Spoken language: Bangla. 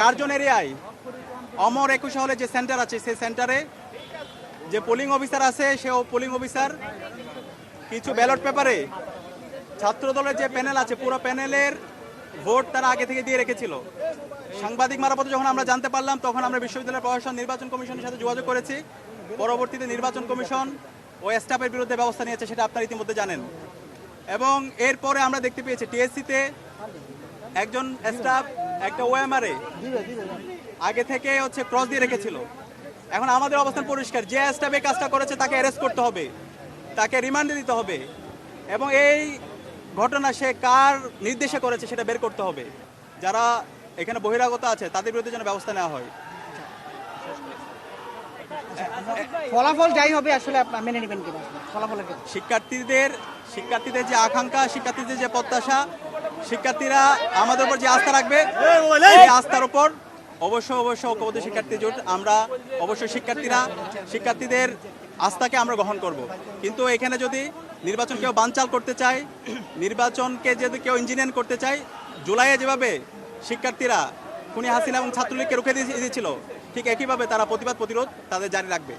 কার্জন এরিয়ায় অমর 21 হলে যে সেন্টার আছে সেই সেন্টারে যে পোলিং অফিসার আছে সে পোলিং অফিসার কিছু ব্যালট পেপারে ছাত্র দলের যে প্যানেল আছে পুরো প্যানেলের ভোট তারা আগে থেকে দিয়ে রেখেছিল। সাংবাদিক মারফত যখন আমরা জানতে পারলাম তখন আমরা বিশ্ববিদ্যালয় প্রশাসন নির্বাচন কমিশনের সাথে যোগাযোগ করেছি। পরবর্তীতে নির্বাচন কমিশন ও স্টাফের বিরুদ্ধে ব্যবস্থা নিয়েছে, সেটা আপনারা ইতিমধ্যে জানেন। এবং এরপরে আমরা দেখতে পেয়েছি টিএসসিতে একজন স্টাফ একটা ওএমআরে আগে থেকে ক্রস দিয়ে রেখেছিল। এখন আমাদের অবস্থান পরিষ্কার, যে স্টাফ এই কাজটা করেছে তাকে অ্যারেস্ট করতে হবে, তাকে রিমান্ডে দিতে হবে এবং এই ঘটনা সে কার নির্দেশে করেছে সেটা বের করতে হবে। যারা এখানে বহিরাগত আছে তাদের বিরুদ্ধে যেন ব্যবস্থা নেওয়া হয়। ফলাফল যাই হবে আসলে মেনে নেবেন কিনা ফলাফলের ক্ষেত্রে? শিক্ষার্থীদের যে আকাঙ্ক্ষা, শিক্ষার্থীদের যে প্রত্যাশা, শিক্ষার্থীরা আমাদের উপর যে আস্থা রাখবে এই আস্থার উপর অবশ্যই ঐক্যবদ্ধ শিক্ষার্থী জোট আমরা অবশ্যই শিক্ষার্থীদের আস্থাকে আমরা গ্রহণ করব। কিন্তু এখানে যদি নির্বাচন কেউ বানচাল করতে চায়, নির্বাচনকে যদি কেউ ইঞ্জিনিয়ার করতে চায়, জুলাইয়ে যেভাবে শিক্ষার্থীরা খুনি হাসিনা এবং ছাত্রলীগকে রুখে দিয়েছিল ঠিক একইভাবে তারা প্রতিবাদ প্রতিরোধ তাদের জারি রাখবে।